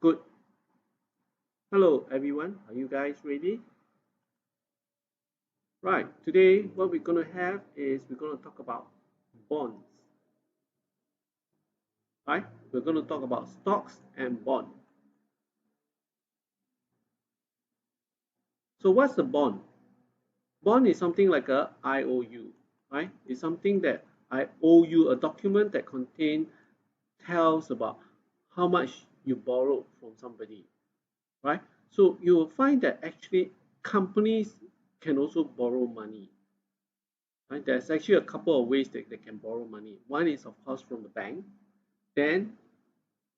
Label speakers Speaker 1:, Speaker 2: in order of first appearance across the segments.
Speaker 1: Good. Hello, everyone. Are you guys ready? Right. Today, what we're going to have is we're going to talk about bonds. Right? We're going to talk about stocks and bond. So, what's a bond? Bond is something like a IOU. Right? It's something that I owe you, a document that tells about how much you borrowed from somebody. Right? So you will find that actually companies can also borrow money. Right? There's actually a couple of ways that they can borrow money. One is, of course, from the bank. Then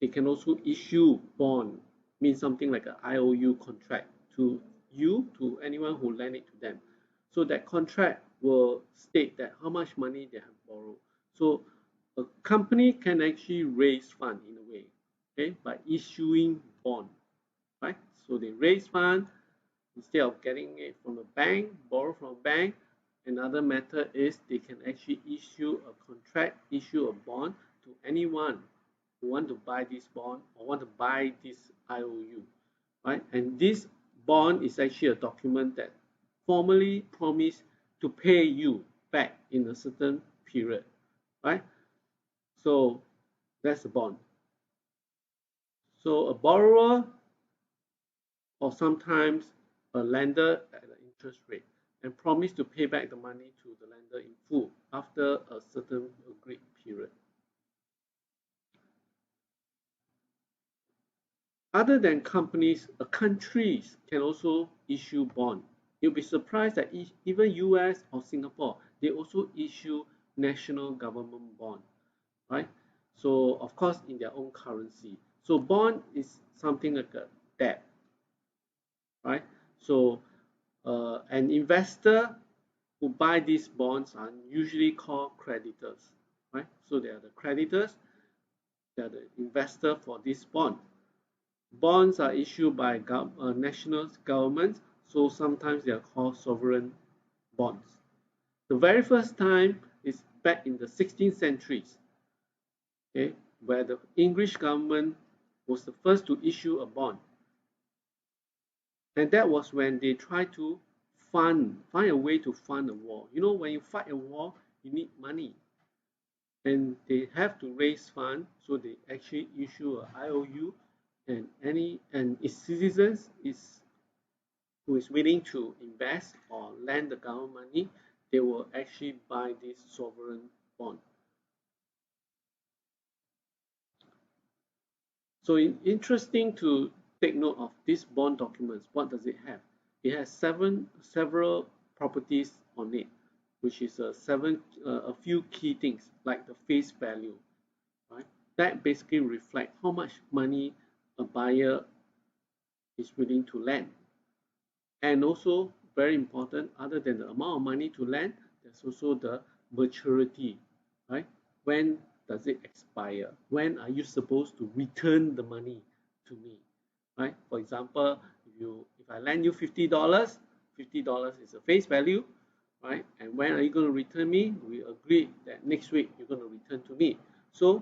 Speaker 1: they can also issue bond, means something like an IOU contract to you, to anyone who lend it to them. So that contract will state that how much money they have borrowed. So a company can actually raise fund in a way, okay, by issuing bond, right? So they raise fund instead of getting it from a bank, borrow from a bank. Another method is they can actually issue a contract, issue a bond to anyone who want to buy this bond or want to buy this IOU, right? And this bond is actually a document that formally promise to pay you back in a certain period, right? So that's a bond. So a borrower or sometimes a lender at an interest rate and promise to pay back the money to the lender in full after a certain agreed period. Other than companies, countries can also issue bond. You'll be surprised that even US or Singapore, they also issue national government bond, right? So of course in their own currency. So bond is something like a debt, right? So an investor who buy these bonds are usually called creditors, right? So they are the creditors, they are the investor for this bond. Bonds are issued by national governments, so sometimes they are called sovereign bonds. The very first time is back in the 16th centuries, okay, where the English government was the first to issue a bond. And that was when they tried to find a way to fund a war. You know, when you fight a war, you need money. And they have to raise funds, so they actually issue a IOU, and its citizens is who is willing to invest or lend the government money, they will actually buy this sovereign bond. So interesting to take note of these bond documents. What does it have? It has several properties on it, which is a few key things like the face value, right? That basically reflect how much money a buyer is willing to lend. And also very important, other than the amount of money to lend, there's also the maturity, right? When does it expire? When are you supposed to return the money to me, right? For example, if I lend you $50, $50 is a face value, right? And when are you going to return me? We agreed that next week you're going to return to me. So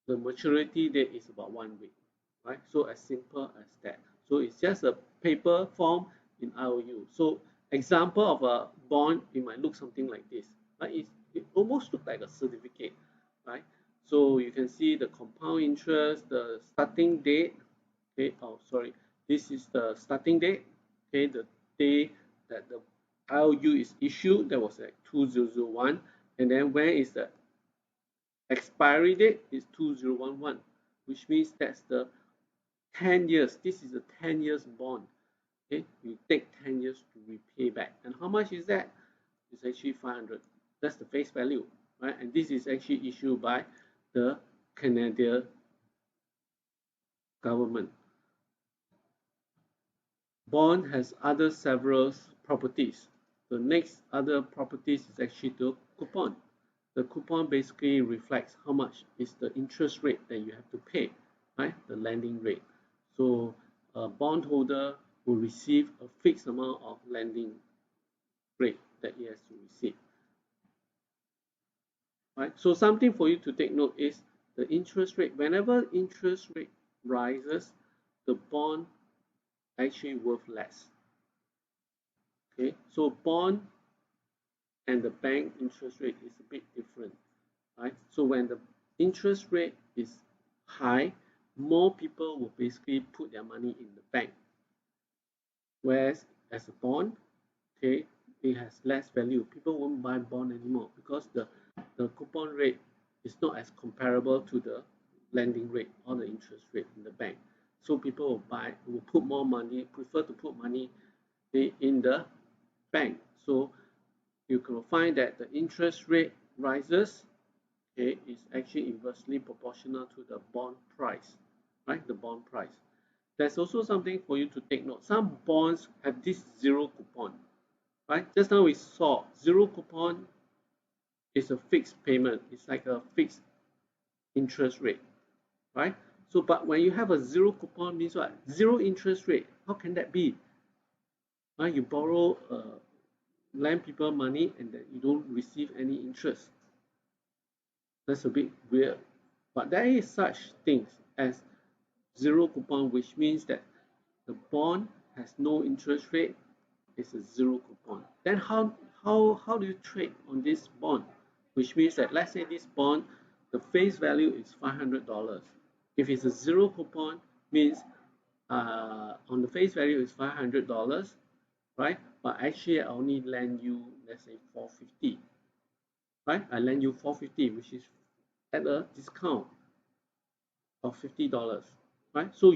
Speaker 1: the maturity date is about 1 week, right? So as simple as that. So it's just a paper form in IOU. So example of a bond, it might look something like this, right? It almost looks like a certificate, right? So you can see the compound interest, the starting date, okay, oh sorry, this is the starting date, okay, the day that the IOU is issued, that was like 2001, and then when is the expiry date is 2011, which means that's the 10 years. This is a 10 years bond. Okay, you take 10 years to repay back. And how much is that? It's actually 500. That's the face value, right? And this is actually issued by the Canadian government. Bond has other several properties. The next other properties is actually the coupon. The coupon basically reflects how much is the interest rate that you have to pay, right? The lending rate. So a bondholder will receive a fixed amount of lending rate that he has to receive, right? So something for you to take note is the interest rate. Whenever interest rate rises, the bond actually worth less. Okay, so bond and the bank interest rate is a bit different, right? So when the interest rate is high, more people will basically put their money in the bank, whereas as a bond, okay, it has less value. People won't buy bond anymore because the coupon rate is not as comparable to the lending rate or the interest rate in the bank. So people will put more money, prefer to put money in the bank. So you can find that the interest rate rises, okay, is actually inversely proportional to the bond price, right? The bond price. There's also something for you to take note. Some bonds have this zero coupon, right? Just now we saw zero coupon is a fixed payment. It's like a fixed interest rate, right? So, but when you have a zero coupon means what? Zero interest rate. How can that be? Right? You borrow, lend people money, and then you don't receive any interest. That's a bit weird. But there is such things as zero coupon, which means that the bond has no interest rate. It's a zero coupon. Then how do you trade on this bond? Which means that let's say this bond, the face value is $500. If it's a zero coupon, means on the face value is $500, right? But actually I only lend you, let's say, $450, right? I lend you $450, which is at a discount of $50, right? So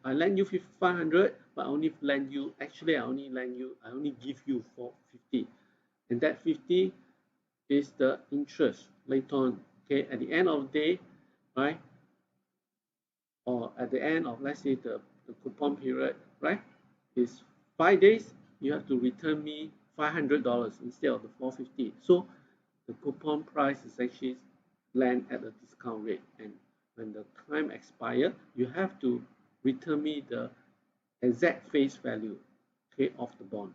Speaker 1: I lend you 500, but I only lend you, actually I only give you 450, and that 50 is the interest later on. Okay, at the end of the day, right? Or at the end of, let's say, the coupon period, right? Is 5 days, you have to return me $500 instead of the 450. So the coupon price is actually land at a discount rate, and when the time expires, you have to return me the exact face value, okay, of the bond.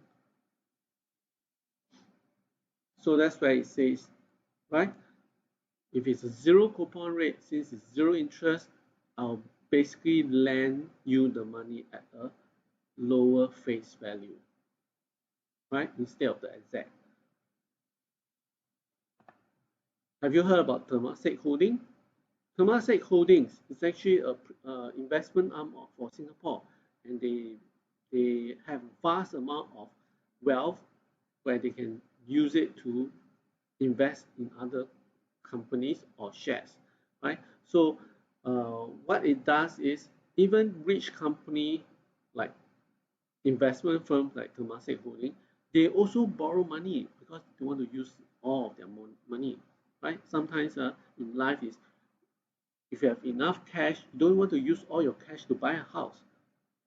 Speaker 1: So that's why it says, right, if it's a zero coupon rate, since it's zero interest, I'll basically lend you the money at a lower face value, right, instead of the exact. Have you heard about Thermostat Holdings? Thermostat Holdings is actually a investment arm for Singapore, and they have vast amount of wealth where they can use it to invest in other companies or shares, right? So what it does is, even rich company like investment firms like Temasek Holding, they also borrow money because they want to use all of their money, right? Sometimes in life is, if you have enough cash, you don't want to use all your cash to buy a house,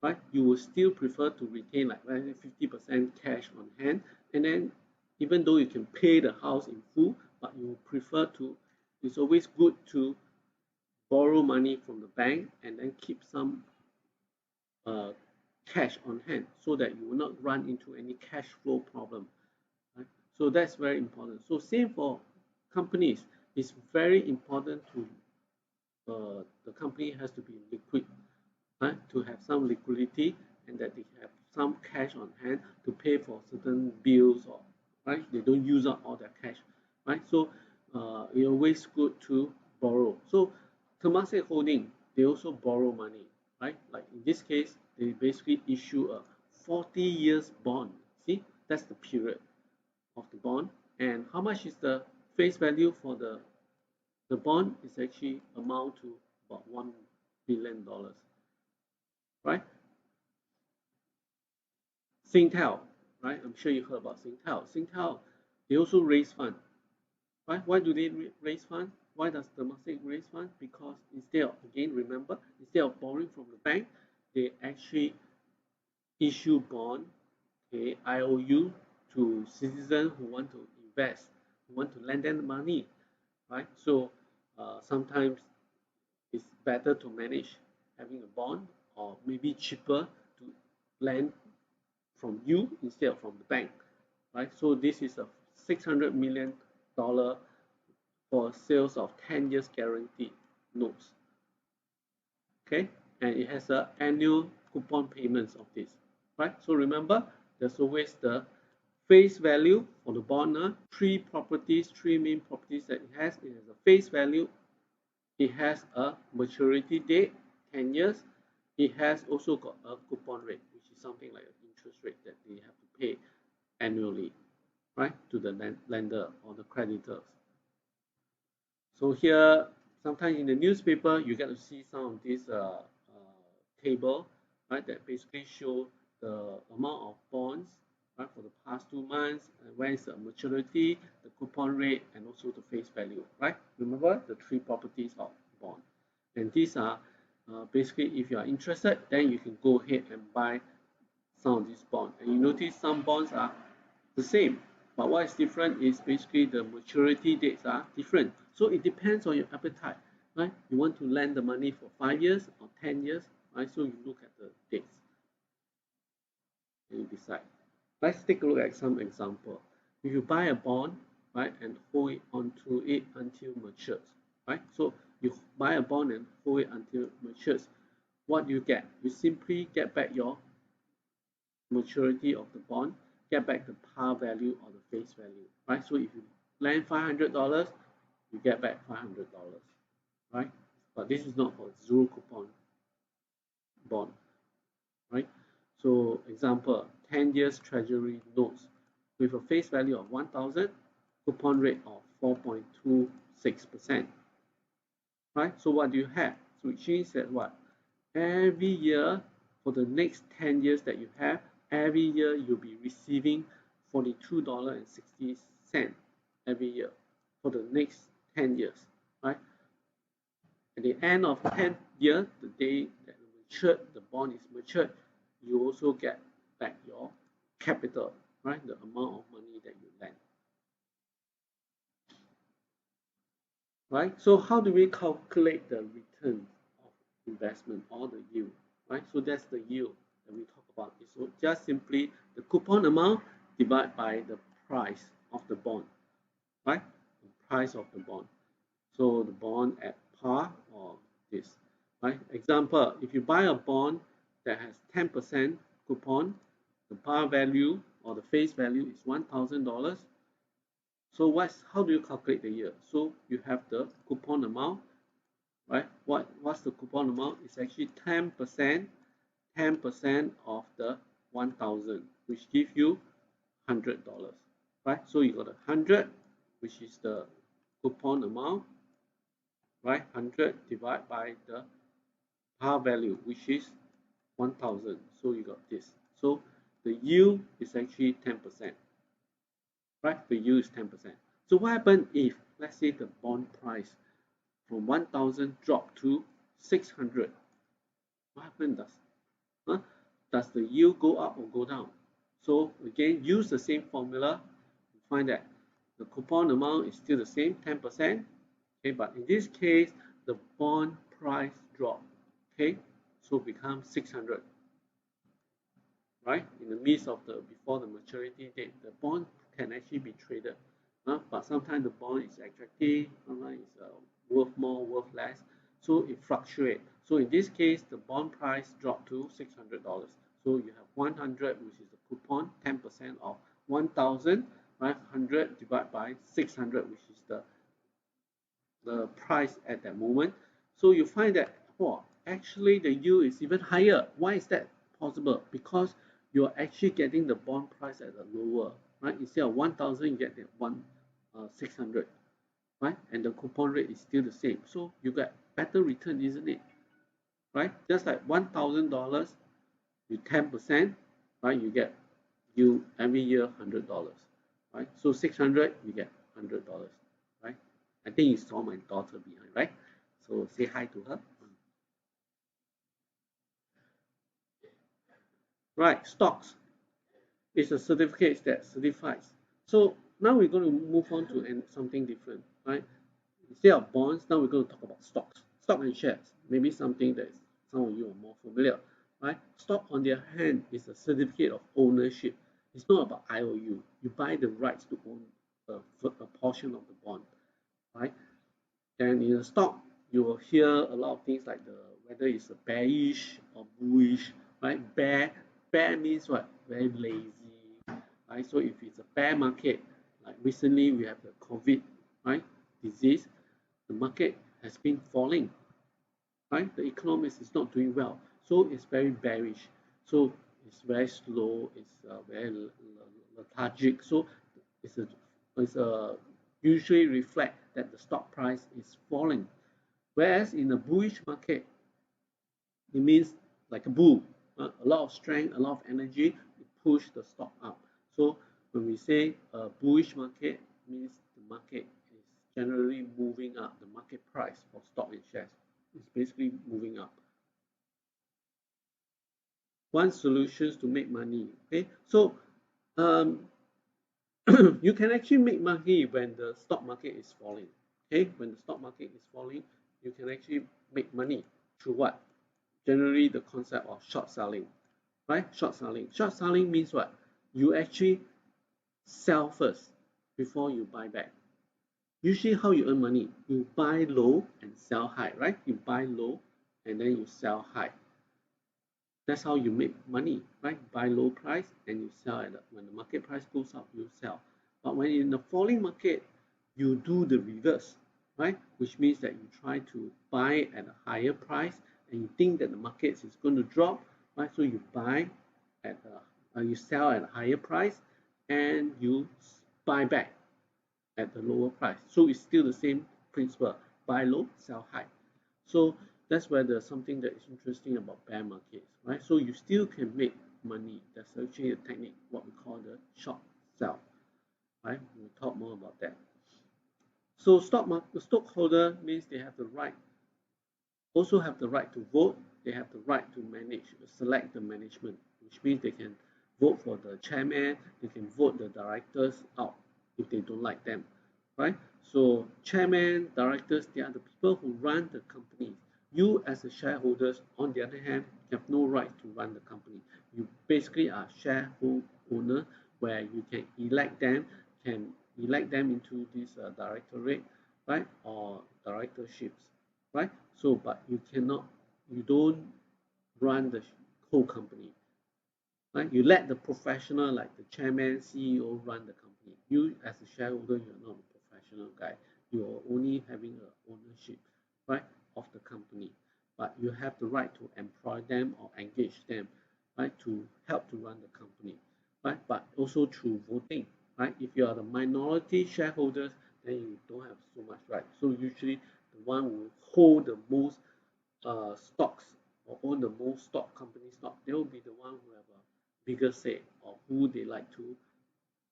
Speaker 1: right? You will still prefer to retain like 50% cash on hand, and then even though you can pay the house in full, but you prefer to, it's always good to borrow money from the bank and then keep some uh, cash on hand so that you will not run into any cash flow problem, right? So that's very important. So same for companies, it's very important to the company has to be liquid, right? To have some liquidity, and that they have some cash on hand to pay for certain bills, or right, they don't use up all their cash, right? So it's always good to borrow. So Temasek Holding, they also borrow money, right? Like in this case, they basically issue a 40 years bond. See, that's the period of the bond, and how much is the face value for the bond is actually amount to about $1 billion, right? Sintel, right? I'm sure you heard about Sintel. Sintel, they also raise fund, right? Why do they raise fund? Why does Temasek raise fund? Because instead of, again, remember, instead of borrowing from the bank, they actually issue bond, okay, IOU, to citizens who want to invest, who want to lend them money, right? So sometimes it's better to manage having a bond, or maybe cheaper to lend from you instead of from the bank, right? So this is a $600 million for sales of 10 years guaranteed notes. Okay, and it has a annual coupon payments of this, right? So remember, there's always the face value for the bond. Three main properties that it has. It has a face value, it has a maturity date, 10 years. It has also got a coupon rate, which is something like an interest rate that they have to pay annually, right, to the lender or the creditors. So here, sometimes in the newspaper, you get to see some of these table, right, that basically show the amount of bonds, right, for the past 2 months, and when is the maturity, the coupon rate, and also the face value, right? Remember the three properties of bond. And these are basically, if you are interested, then you can go ahead and buy some of these bonds. And you notice some bonds are the same, but what is different is basically the maturity dates are different. So it depends on your appetite, right? You want to lend the money for 5 years or 10 years, right? So you look at the dates and you decide. Let's take a look at some example. If you buy a bond, right, and hold it onto it until matures, right? So you buy a bond and hold it until it matures. What do you get? You simply get back your maturity of the bond, get back the par value or the face value, right? So if you lend $500, you get back $500, right? But this is not for zero coupon bond, right? So example, 10 years treasury notes with a face value of 1,000, coupon rate of 4.26%, right? So what do you have? So it means that what? Every year for the next 10 years that you have, every year you'll be receiving $42.60 every year for the next 10 years, right? At the end of 10 years, the day that the bond is matured, you also get back your capital, right? The amount of money that you lend. Right? So how do we calculate the return of investment or the yield? Right? So that's the yield that we talk about. So just simply the coupon amount divided by the price of the bond, right? The price of the bond. So the bond at par or this, right? Example, if you buy a bond that has 10% coupon, the par value or the face value is $1,000. So how do you calculate the yield? So you have the coupon amount, right? What's the coupon amount? It's actually 10% of the 1,000, which give you $100, right? So you got 100, which is the coupon amount, right? 100 divided by the par value, which is 1,000. So you got this. So the yield is actually 10%. Right? The yield is 10%. So what happens if, let's say, the bond price from 1,000 drop to 600? What happens? Does the yield go up or go down? So again, use the same formula to find that the coupon amount is still the same, 10%. Okay, but in this case, the bond price drop. Okay, so becomes 600. Right? In the midst of before the maturity date, the bond can actually be traded. But sometimes the bond is attractive, sometimes it's worth more, worth less. So it fluctuates. So in this case, the bond price dropped to $600. So you have 100, which is the coupon, 10% of 1,000, right? 100 divided by 600, which is the price at that moment. So you find that, actually the yield is even higher. Why is that possible? Because you're actually getting the bond price at a lower, right? Instead of 1,000, you get the 600, right? And the coupon rate is still the same. So you get better return, isn't it? Right? Just like $1,000, you 10%, right? You every year $100, right? So 600, you get $100, right? I think you saw my daughter behind, right? So say hi to her. Right, stocks is a certificate that certifies. So now we're going to move on to something different, right? Instead of bonds, now we're going to talk about stocks, stock and shares. Maybe something that some of you are more familiar, right? Stock, on the other hand, is a certificate of ownership. It's not about IOU. You buy the rights to own a portion of the bond, right? And in a stock, you will hear a lot of things like the whether it's a bearish or bullish, right? Bear means what? Very lazy, right? So if it's a bear market, like recently we have the COVID, right, disease, the market has been falling, right? The economics is not doing well, so it's very bearish. So it's very slow. It's very lethargic. So it's a usually reflect that the stock price is falling. Whereas in a bullish market, it means like a bull, a lot of strength, a lot of energy, it push the stock up. So when we say a bullish market, means the market is generally moving up. The market price for stock and shares is basically moving up. One solutions to make money. Okay, so um, you can actually make money when the stock market is falling. Okay, when the stock market is falling, you can actually make money through what? Generally, the concept of short selling, right? Short selling. Short selling means what? You actually sell first before you buy back. Usually, how you earn money? You buy low and sell high, right? You buy low and then you sell high. That's how you make money, right? Buy low price and you sell at when the market price goes up, you sell. But when in the falling market, you do the reverse, right? Which means that you try to buy at a higher price and you think that the market is going to drop, right? So you buy at you sell at a higher price and you buy back at the lower price. So it's still the same principle: buy low, sell high. So that's where there's something that is interesting about bear markets, right? So you still can make money. That's actually a technique, what we call the short sell, right? We'll talk more about that. So the stockholder means they have the right, also have the right to vote. They have the right to select the management, which means they can vote for the chairman. They can vote the directors out if they don't like them, right? So chairman, directors, they are the people who run the company. You as a shareholders, on the other hand, have no right to run the company. You basically are shareholder where you can elect them into this directorate, right, or directorships, right? So, but you don't run the whole company, right? You let the professional like the chairman, CEO run the company. You as a shareholder, you're not a professional guy. You're only having a ownership, right, of the company. But you have the right to employ them or engage them, right, to help to run the company, right? But also through voting, right? If you are the minority shareholders, then you don't have so much right. So usually the one who hold the most stocks or own the most company stock, they will be the one who have a bigger say or who they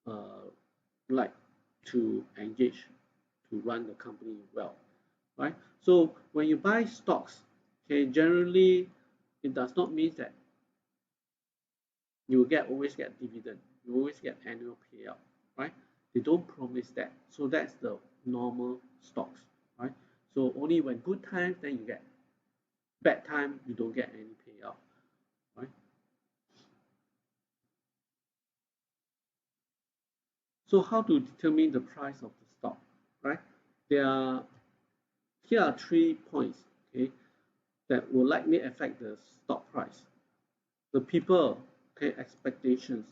Speaker 1: uh, like to engage to run the company well, right? So when you buy stocks, okay, generally it does not mean that you will always get dividend, you always get annual payout, right? They don't promise that. So that's the normal stocks, right? So only when good times then you get, bad time you don't get any payout, right? So how to determine the price of the stock, right? There are Here are 3 points, okay, that will likely affect the stock price. The people, okay, expectations.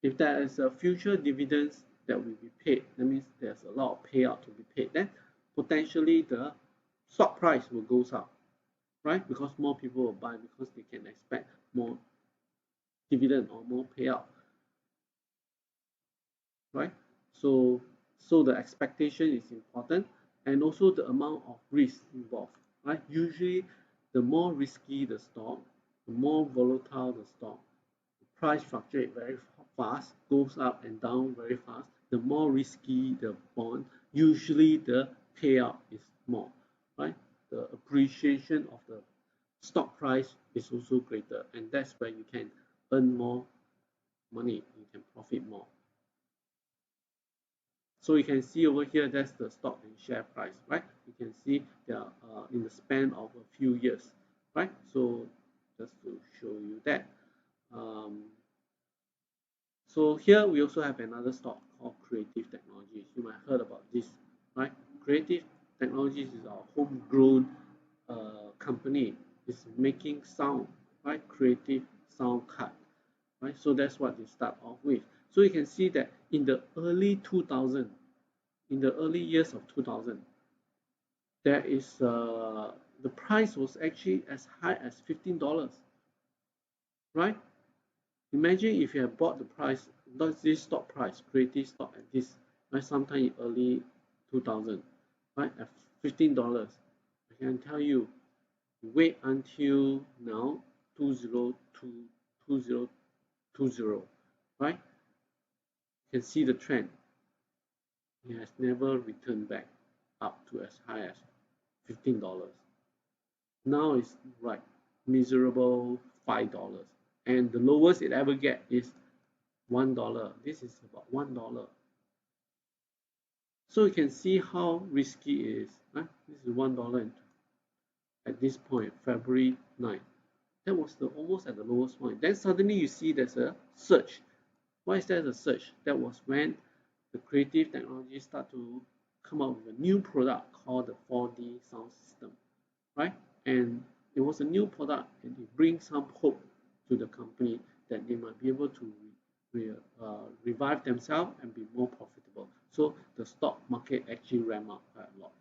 Speaker 1: If there is a future dividends that will be paid, that means there's a lot of payout to be paid, then potentially the stock price will goes up, right? Because more people will buy because they can expect more dividend or more payout, right? So the expectation is important, and also the amount of risk involved, right? Usually the more risky the stock, the more volatile the stock, the price fluctuate very fast, goes up and down very fast, the more risky the bond, usually the payout is more, right? The appreciation of the stock price is also greater, and that's where you can earn more money, you can profit more. So you can see over here, that's the stock and share price, right? You can see they are in the span of a few years, right? So just to show you that. Um, so here we also have another stock called Creative Technologies. You might have heard about this, right? Creative Technologies is our homegrown company. is making sound, right? Creative sound card, right? So that's what they start off with. So you can see that in the early 2000, in the early years of 2000, there is the price was actually as high as $15, right? Imagine if you have bought the price, not this stock price, creative stock at this, right, sometime in early 2000, right, at $15. I can tell you, wait until now, 2020, right? You can see the trend. It has never returned back up to as high as $15. Now it's right, miserable $5. And the lowest it ever get is $1. This is about $1. So you can see how risky it is. Right? This is $1 at this point, February 9th. That was almost at the lowest point. Then suddenly you see there's a surge. Why is there a surge? That was when the creative technology start to come out with a new product called the 4D sound system, right? And it was a new product, and it brings some hope to the company that they might be able to revive themselves and be more profitable. So the stock market actually ramped up quite a lot.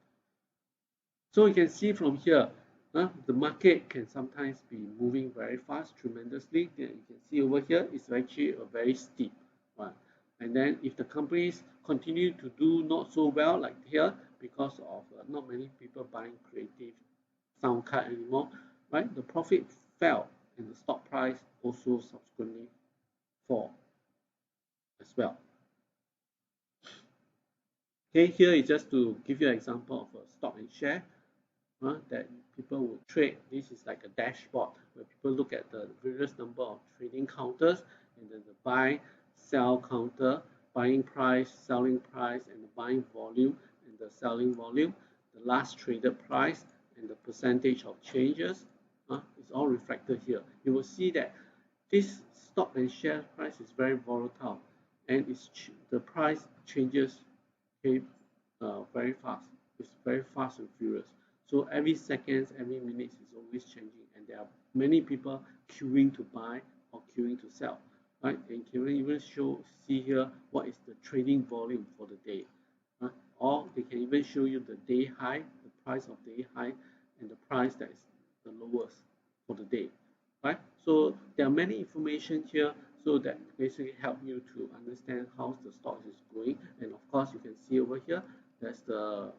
Speaker 1: So you can see from here, the market can sometimes be moving very fast, tremendously. Then you can see over here, it's actually a very steep one. And then if the companies continue to do not so well, like here, because of not many people buying creative sound card anymore, right? The profit fell, and the stock price also subsequently fall as well. Okay, here is just to give you an example of a stock and share that people would trade. This is like a dashboard where people look at the various number of trading counters, and then the buy, sell counter, buying price, selling price, and the buying volume and the selling volume, the last traded price, and the percentage of changes. It's all reflected here. You will see that this stock and share price is very volatile, and the price changes very fast. It's very fast and furious. So every seconds, every minute is always changing, and there are many people queuing to buy or queuing to sell, right? And can even see here what is the trading volume for the day, right? Or they can even show you the day high, the price of day high, and the price that is the lowest for the day, right? So there are many information here, so that basically help you to understand how the stock is going. And of course, you can see over here, there's the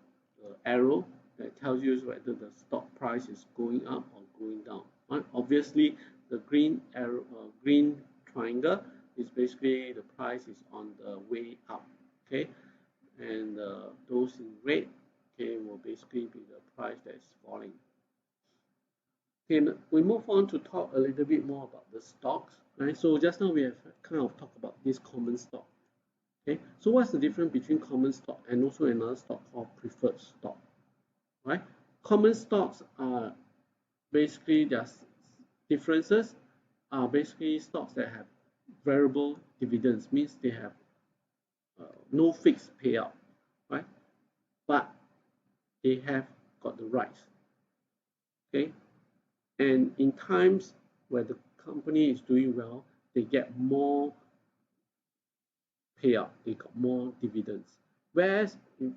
Speaker 1: arrow that tells you whether the stock price is going up or going down. Right? Obviously, the green arrow, green triangle is basically the price is on the way up. Okay, and those in red, okay, will basically be the price that is falling. Okay, we move on to talk a little bit more about the stocks. Right? So just now we have kind of talked about this common stock. Okay, so what's the difference between common stock and also another stock called preferred stock? Right? Common stocks are basically their differences are basically stocks that have variable dividends, means they have no fixed payout, right? But they have got the rights. Okay, and in times where the company is doing well, they get more payout, they got more dividends. Whereas in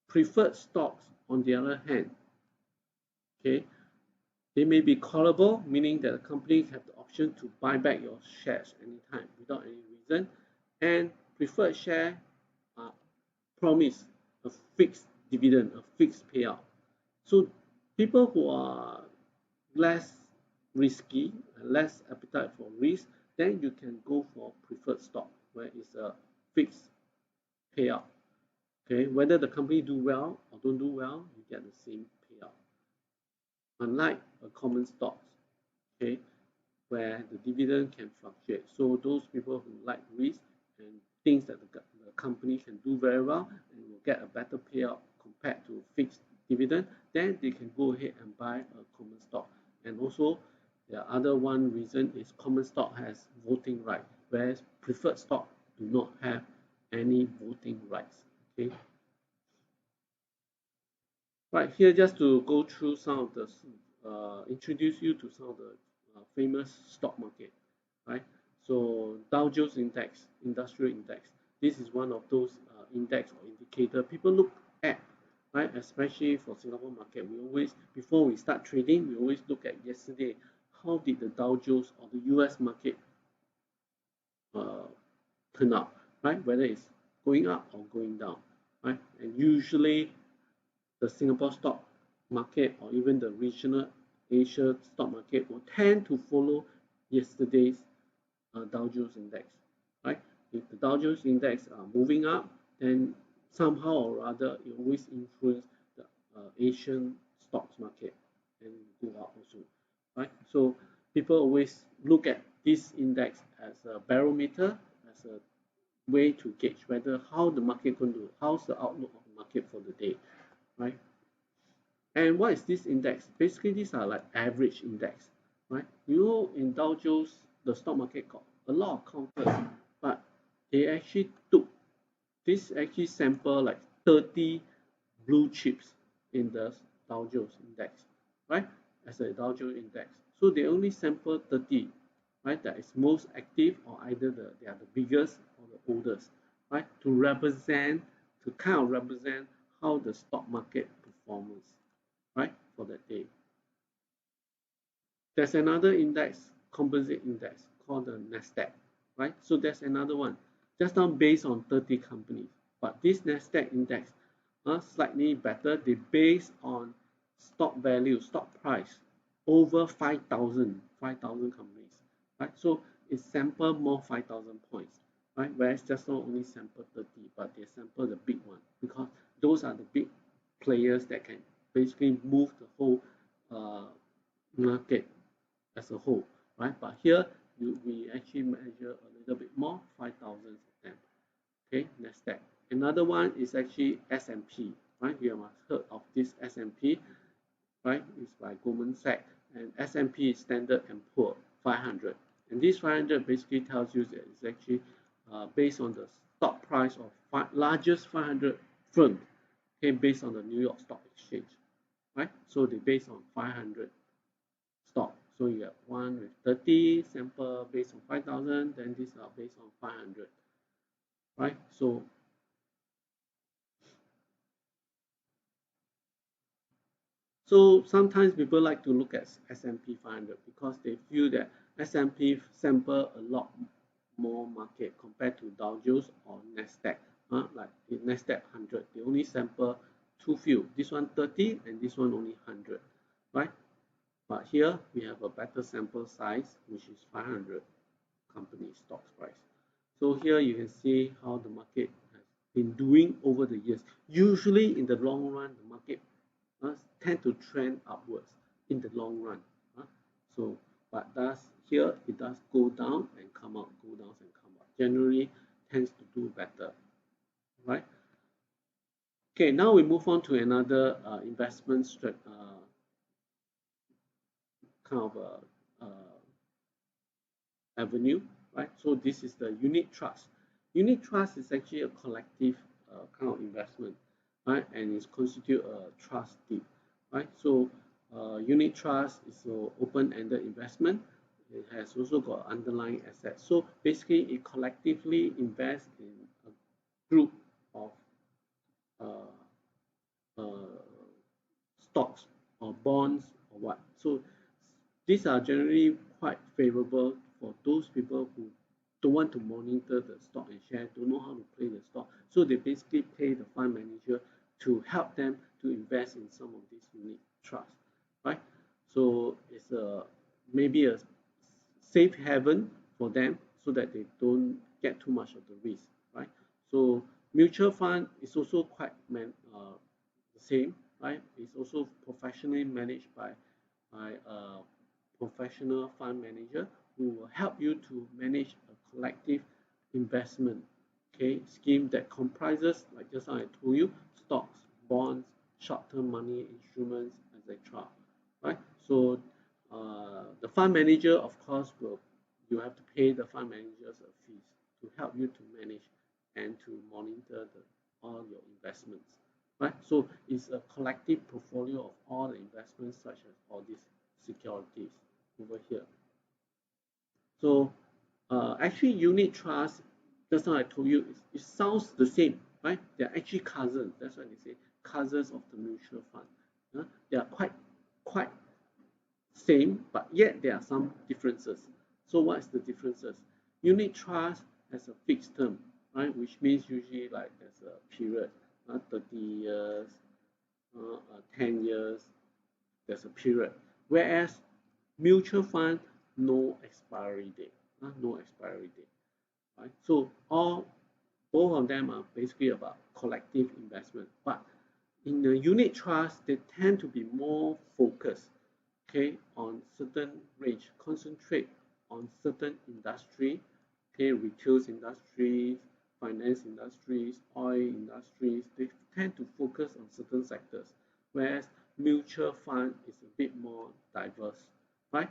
Speaker 1: preferred stocks, on the other hand, okay, they may be callable, meaning that the company have the option to buy back your shares anytime without any reason, and preferred share promise a fixed dividend, a fixed payout. So people who are less risky, less appetite for risk, then you can go for preferred stock, where it's a fixed payout. Okay, whether the company do well or don't do well, you get the same payout. Unlike a common stocks, okay, where the dividend can fluctuate. So those people who like risk and thinks that the company can do very well and will get a better payout compared to fixed dividend, then they can go ahead and buy a common stock. And also, the other one reason is common stock has voting right, whereas preferred stock do not have any voting rights. Okay. Right here, just to go through some of the introduce you to some of the famous stock market, right? So Dow Jones Index, industrial index. This is one of those index or indicator people look at, right? Especially for Singapore market, we always before we start trading, we always look at yesterday. How did the Dow Jones or the U.S. market uh, turn out, right? Whether it's going up or going down, right? And usually the Singapore stock market or even the regional Asia stock market will tend to follow yesterday's Dow Jones Index, right? If the Dow Jones Index are moving up, then somehow or other it always influence the Asian stocks market and go up also, right? So people always look at this index as a barometer, as a way to gauge whether how the market going to do, how's the outlook of the market for the day, right? And what is this index? Basically, these are like average index, right? You know, in Dow Jones, the stock market got a lot of counters, but they actually took this actually sample like 30 blue chips in the Dow Jones Index, right? As a Dow Jones Index. So they only sample 30, right? That is most active or either they are the biggest or the oldest, right? To kind of represent how the stock market performance, right? For that day. There's another index, composite index called the Nasdaq, right? So there's another one, just now based on 30 companies. But this Nasdaq index are slightly better. They base on stock value, stock price over 5,000 companies, right? So it sample more 5,000 points, right? Whereas just now only sample 30, but they sample the big one because those are the big players that can basically move the whole market as a whole, right? But here we actually measure a little bit more, 5,000 of them. Okay, Nasdaq. Another one is actually S&P, right? You must heard of this S&P, right? It's by Goldman Sachs, and S&P is Standard and Poor 500. And this 500 basically tells you that it's actually based on the stock price of largest 500 firms, okay, based on the New York Stock Exchange, right? So they based on 500 stock. So you have one with 30 sample based on 5,000, then these are based on 500, right? So sometimes people like to look at S&P 500 because they feel that S&P sample a lot more market compared to Dow Jones or Nasdaq. Like the Nasdaq 100, they only sample too few. This one 30 and this one only 100, right? But here we have a better sample size, which is 500 company stocks price. So here you can see how the market has been doing over the years. Usually in the long run, the market tend to trend upwards in the long run. So, but here it does go down and come up, go down and come up. Generally tends to do better, right? Okay, now we move on to another investment kind of avenue, right? So this is the unit trust. Unit trust is actually a collective kind of investment, right? And it's constitute a trust deed, right? So unit trust is an open-ended investment. It has also got underlying assets. So basically, it collectively invests in a group of uh, uh, stocks or bonds or what. So these are generally quite favorable for those people who don't want to monitor the stock and share, don't know how to play the stock. So they basically pay the fund manager to help them to invest in some of these unit trusts, right? So it's maybe a safe haven for them so that they don't get too much of the risk, right? So mutual fund is also quite the same, right? It's also professionally managed by a professional fund manager who will help you to manage a collective investment, okay, scheme that comprises, like just now I told you, stocks, bonds, short-term money instruments, etc. Right? So the fund manager, of course, will you have to pay the fund managers a fees to help you to manage and to monitor all your investments. right? So it's a collective portfolio of all the investments such as all these securities over here. So actually unit trust, just now I told you, it sounds the same, right? They're actually cousins. That's why they say cousins of the mutual fund. They are quite same, but yet there are some differences. So what is the differences? Unit trust has a fixed term, right? Which means usually like there's a period, 30 years, 10 years, there's a period. Whereas mutual fund, no expiry date, no expiry date, right? So both of them are basically about collective investment, but in the unit trust, they tend to be more focused, okay, on certain range, concentrate on certain industry, okay, retail industries, finance industries, oil industries. They tend to focus on certain sectors, whereas mutual fund is a bit more diverse, right?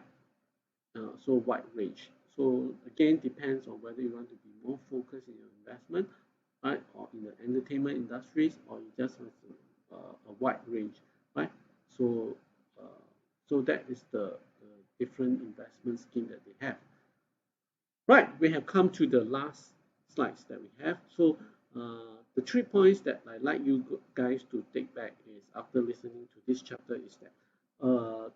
Speaker 1: So wide range. So again, depends on whether you want to be more focused in your investment, right, or in the entertainment industries, or you just want to, a wide range, right? So uh, so that is the different investment scheme that they have. Right, we have come to the last slides that we have. So the 3 points that I like you guys to take back is after listening to this chapter is that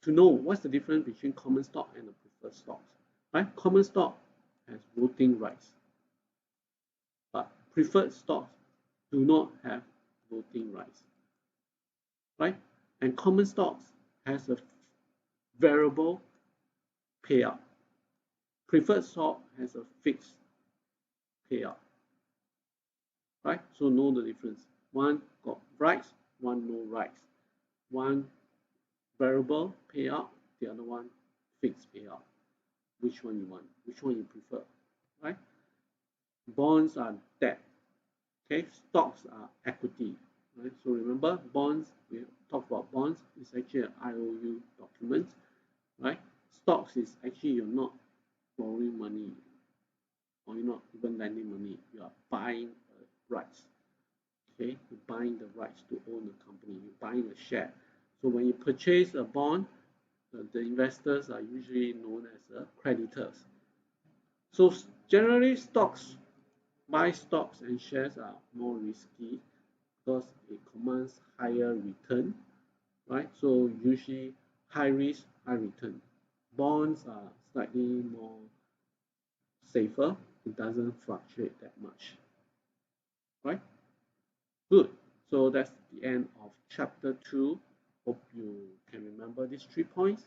Speaker 1: to know what's the difference between common stock and the preferred stocks. Right, common stock has voting rights, but preferred stocks do not have voting rights. Right, and common stocks has a variable payout. Preferred stock has a fixed payout. Right? So know the difference. One got rights, one no rights. One variable payout, the other one fixed payout. Which one you want? Which one you prefer? Right? Bonds are debt. Okay, stocks are equity. Right? So remember, bonds, we talk about bonds, it's actually an IOU document. Right? Stocks is actually you're not borrowing money or you're not even lending money, you are buying rights. Okay, you're buying the rights to own a company, you're buying a share. So when you purchase a bond, the investors are usually known as creditors. So generally, buy stocks and shares are more risky because it commands higher return, right? So usually high risk, high return. Bonds are slightly more safer. It doesn't fluctuate that much, right? Good. So that's the end of chapter 2. Hope you can remember these 3 points.